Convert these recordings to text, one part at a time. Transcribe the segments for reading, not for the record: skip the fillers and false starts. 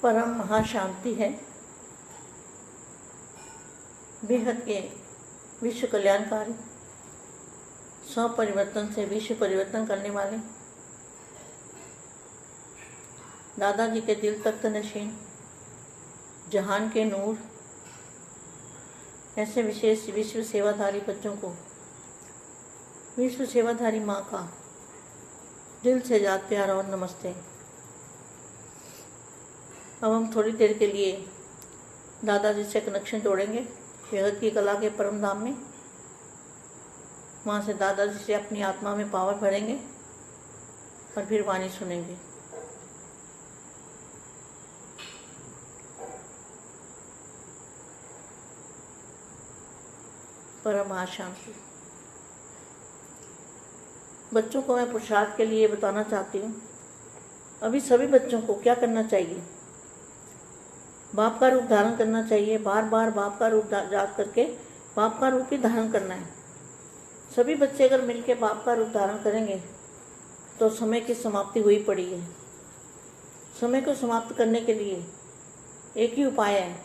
परम महाशांति है। बेहद के विश्व कल्याणकारी, स्व परिवर्तन से विश्व परिवर्तन करने वाले दादाजी के दिल तख्त नशीन, जहान के नूर, ऐसे विशेष विश्व सेवाधारी बच्चों को विश्व सेवाधारी माँ का दिल से याद प्यार और नमस्ते। अब हम थोड़ी देर के लिए दादाजी से कनेक्शन जोड़ेंगे बेहद की कला के परम धाम में। वहाँ से दादाजी से अपनी आत्मा में पावर भरेंगे और फिर वाणी सुनेंगे। परम महाशांति। बच्चों को मैं पुरुषार्थ के लिए बताना चाहती हूँ। अभी सभी बच्चों को क्या करना चाहिए? बाप का रूप धारण करना चाहिए। बार बार बाप का रूप याद करके बाप का रूप ही धारण करना है। सभी बच्चे अगर मिलकर बाप का रूप धारण करेंगे तो समय की समाप्ति हुई पड़ी है। समय को समाप्त करने के लिए एक ही उपाय है,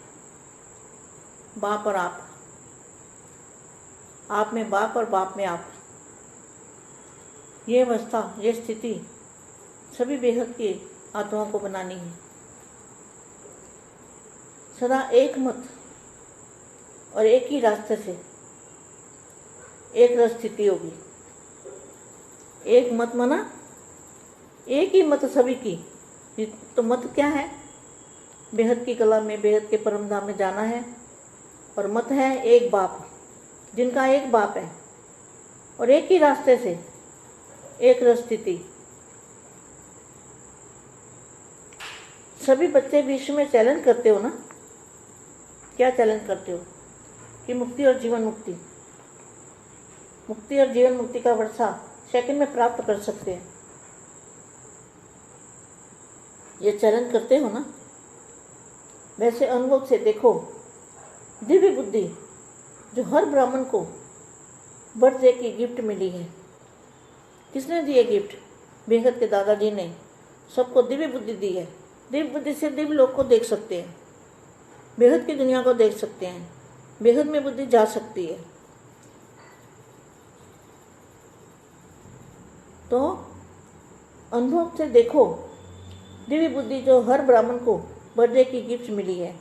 बाप और आप में बाप और बाप में आप। ये अवस्था, ये स्थिति सभी बेहद की आत्माओं को बनानी है। सदा एक मत और एक ही रास्ते से एक रस स्थिति होगी। एक मत माना एक ही मत सभी की। तो मत क्या है? बेहद की कला में, बेहद के परम धाम में जाना है। और मत है एक बाप, जिनका एक बाप है और एक ही रास्ते से एक रस स्थिति। सभी बच्चे विश्व में चैलेंज करते हो ना? क्या चैलेंज करते हो? कि मुक्ति और जीवन मुक्ति, मुक्ति और जीवन मुक्ति का वर्षा सेकंड में प्राप्त कर सकते हैं। ये चैलेंज करते हो ना? वैसे अनुभव से देखो, दिव्य बुद्धि जो हर ब्राह्मण को बर्थडे की गिफ्ट मिली है। किसने दी है गिफ्ट? बेहद के दादाजी ने सबको दिव्य बुद्धि दी है। दिव्य बुद्धि से दिव्य लोक को देख सकते हैं, बेहद की दुनिया को देख सकते हैं, बेहद में बुद्धि जा सकती है। तो अनुभव से देखो, दिव्य बुद्धि जो हर ब्राह्मण को बर्थडे की गिफ्ट मिली है।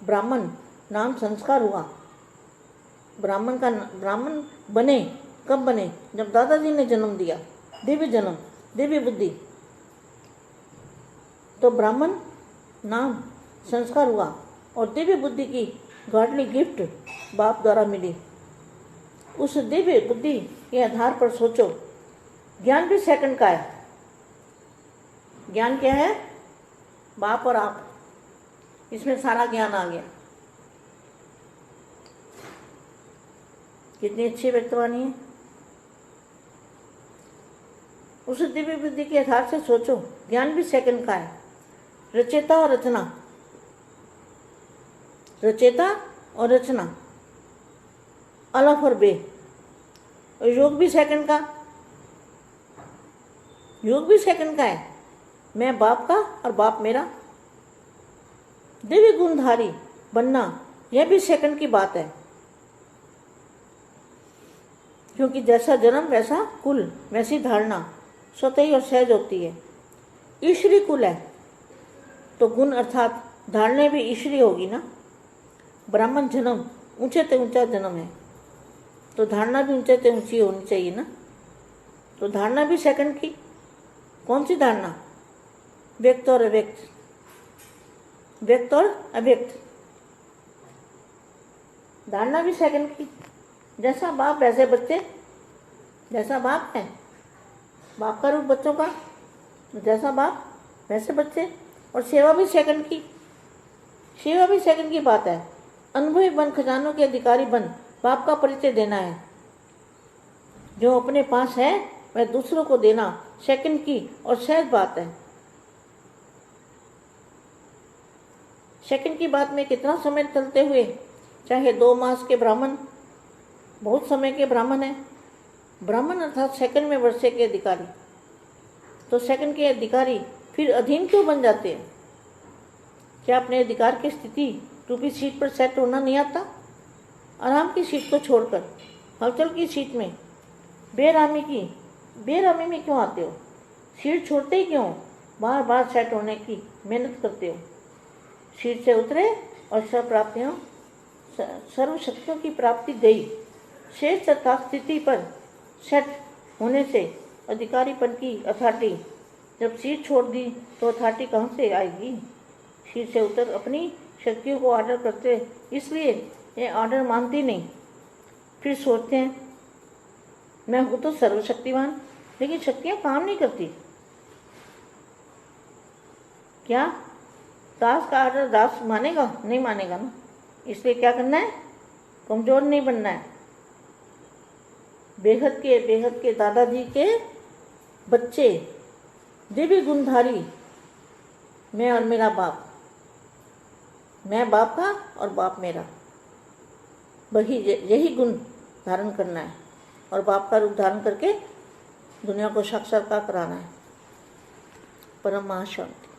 ब्राह्मण नाम संस्कार हुआ। ब्राह्मण बने कब बने? जब दादाजी ने जन्म दिया। दिव्य जन्म, दिव्य बुद्धि। तो ब्राह्मण नाम संस्कार हुआ और दिव्य बुद्धि की गॉडली गिफ्ट बाप द्वारा मिली। उस दिव्य बुद्धि के आधार पर सोचो, ज्ञान भी सेकंड का है। ज्ञान क्या है? बाप और आप, इसमें सारा ज्ञान आ गया। कितनी अच्छी व्यक्तवाणी है। उस दिव्य बुद्धि के आधार से सोचो, ज्ञान भी सेकंड का है। रचेता और रचना, रचेता और रचना, अलफ और बे। और योग भी सेकंड का, योग भी सेकंड का है। मैं बाप का और बाप मेरा। दिव्य गुणधारी बनना, यह भी सेकंड की बात है। क्योंकि जैसा जन्म वैसा कुल, वैसी धारणा स्वतः ही और सहज होती है। ईश्वरी कुल है तो गुण अर्थात धारणा भी ईश्वरी होगी ना। ब्राह्मण जन्म ऊंचे से ऊंचा जन्म है तो धारणा भी ऊंचे से ऊंची होनी चाहिए ना। तो धारणा भी सेकंड की। कौन सी धारणा? व्यक्त और अव्यक्त, व्यक्त और अव्यक्त। धारणा भी सेकंड की। जैसा बाप वैसे बच्चे, जैसा बाप है, बाप का रूप बच्चों का, जैसा बाप वैसे बच्चे। और सेवा भी सेकंड की। सेवा भी सेकंड की बात है। अनुभवी बन, खजानों के अधिकारी बन, बाप का परिचय देना है। जो अपने पास है वह दूसरों को देना सेकंड की और सहज बात है। सेकंड की बात में कितना समय चलते हुए, चाहे 2 मास के ब्राह्मण, बहुत समय के ब्राह्मण है। ब्राह्मण अर्थात सेकंड में वर्षे के अधिकारी। तो सेकंड के अधिकारी फिर अधीन क्यों बन जाते हैं? क्या अपने अधिकार की स्थिति रूपी सीट पर सेट होना नहीं आता? आराम की सीट को छोड़कर हलचल की सीट में बेरामी में क्यों आते हो? सीट छोड़ते ही क्यों बार बार सेट होने की मेहनत करते हो? सीट से उतरे और सर्वप्राप्तियों सर्वशक्तियों की प्राप्ति गई। शेष तथा स्थिति पर सेट होने से अधिकारीपन की अथॉरिटी, जब सीट छोड़ दी तो अथॉरिटी कहाँ से आएगी? सीट से उतर अपनी शक्तियों को ऑर्डर करते, इसलिए ये ऑर्डर मानती नहीं। फिर सोचते हैं मैं हूँ तो सर्वशक्तिवान, लेकिन शक्तियाँ काम नहीं करती। क्या दास का ऑर्डर दास मानेगा? नहीं मानेगा ना। इसलिए क्या करना है? कमज़ोर नहीं बनना है। बेहद के दादाजी के बच्चे, दिव्य गुणधारी, मैं और मेरा बाप, मैं बाप का और बाप मेरा, वही यही गुण धारण करना है और बाप का रूप धारण करके दुनिया को साक्षात्कार कराना है। परम शांति।